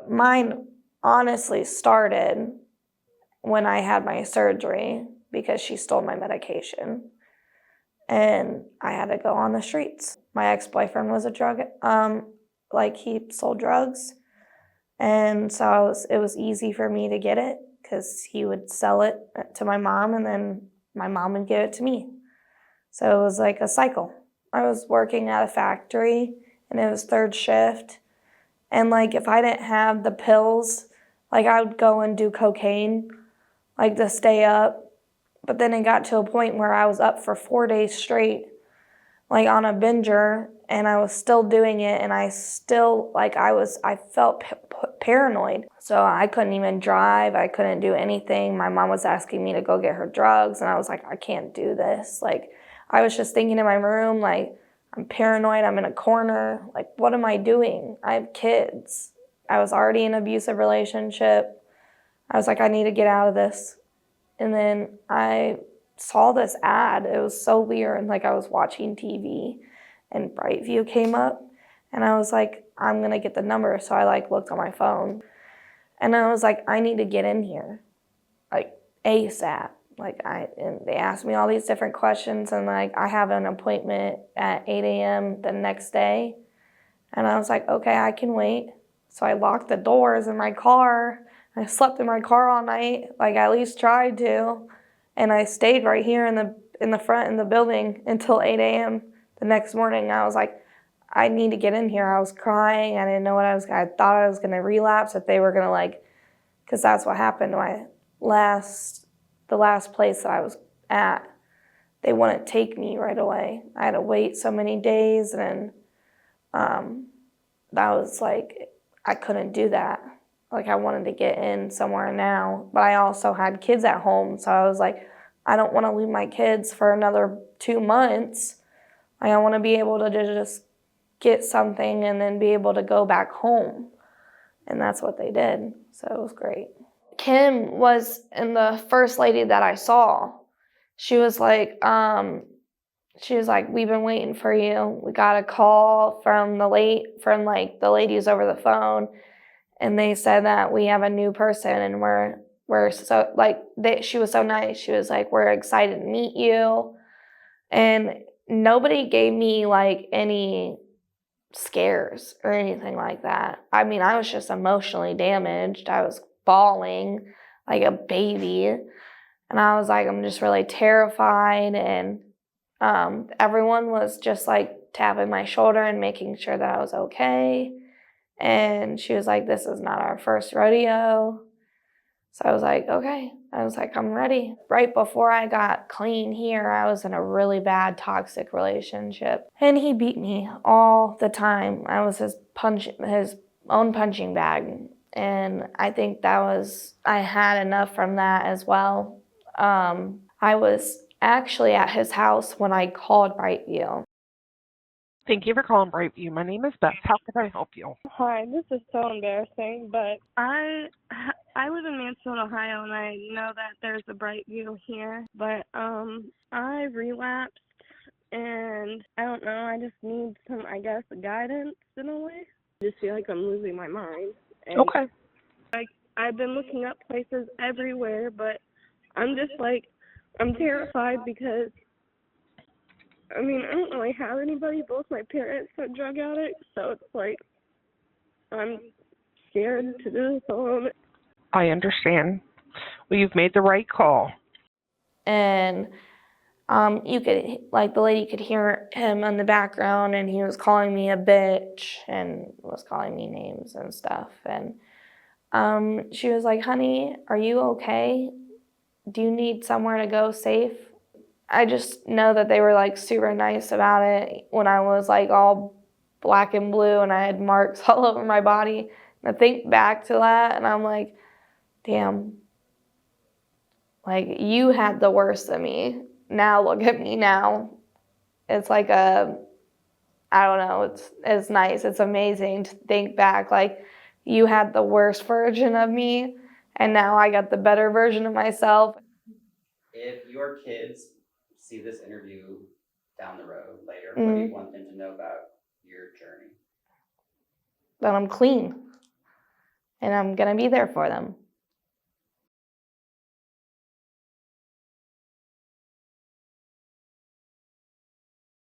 Mine honestly started when I had my surgery because she stole my medication. And I had to go on the streets. My ex-boyfriend was a drug, he sold drugs. And so it was easy for me to get it because he would sell it to my mom and then my mom would give it to me. So it was like a cycle. I was working at a factory and it was third shift. And like if I didn't have the pills, like I would go and do cocaine, like to stay up. But then it got to a point where I was up for 4 days straight, like on a binger, and I was still doing it, and I still, I felt paranoid. So I couldn't even drive. I couldn't do anything. My mom was asking me to go get her drugs, and I was like, I can't do this. Like, I was just thinking in my room, like, I'm paranoid. I'm in a corner. Like, what am I doing? I have kids. I was already in an abusive relationship. I was like, I need to get out of this. And then I saw this ad. It was so weird. Like I was watching TV and BrightView came up and I was like, I'm going to get the number. So I looked on my phone and I was like, I need to get in here like ASAP. And they asked me all these different questions and I have an appointment at 8 a.m. the next day. And I was like, okay, I can wait. So I locked the doors in my car. I slept in my car all night, at least tried to. And I stayed right here in the front in the building until 8 a.m. the next morning. I was like, I need to get in here. I was crying. I didn't know I thought I was going to relapse, if they were going to because that's what happened to the last place that I was at. They wouldn't take me right away. I had to wait so many days and that was I couldn't do that. I wanted to get in somewhere now, but I also had kids at home. So I was like, I don't want to leave my kids for another 2 months. I want to be able to just get something and then be able to go back home. And that's what they did. So it was great. Kim was the first lady that I saw. She was like, we've been waiting for you. We got a call from the ladies over the phone, and they said that we have a new person, and we're so she was so nice. She was like, we're excited to meet you, and nobody gave me any scares or anything like that. I mean, I was just emotionally damaged. I was bawling like a baby, and I was like, I'm just really terrified, and everyone was just tapping my shoulder and making sure that I was okay. And she was like, this is not our first rodeo. So I was like, okay. I was like, I'm ready. Right before I got clean here, I was in a really bad toxic relationship. And he beat me all the time. I was his own punching bag. And I think I had enough from that as well. I was actually at his house when I called BrightView. Thank you for calling BrightView. My name is Beth. How can I help you? Hi, this is so embarrassing, but I live in Mansfield, Ohio, and I know that there's a BrightView here, but I relapsed, and I don't know, I just need some, I guess, guidance in a way. I just feel like I'm losing my mind. And Okay. I've been looking up places everywhere, but I'm just I'm terrified because I don't really have anybody. Both my parents are drug addicts, so it's I'm scared to do this alone. I understand. Well, you've made the right call. And you could, the lady could hear him in the background, and he was calling me a bitch and was calling me names and stuff. And she was like, honey, are you okay? Do you need somewhere to go safe? I just know that they were super nice about it when I was all black and blue and I had marks all over my body. And I think back to that and I'm like, damn, you had the worst of me. Now look at me now. It's I don't know, it's nice. It's amazing to think back. You had the worst version of me and now I got the better version of myself. If your kids see this interview down the road later, what do you want them to know about your journey? That I'm clean. and I'm going to be there for them.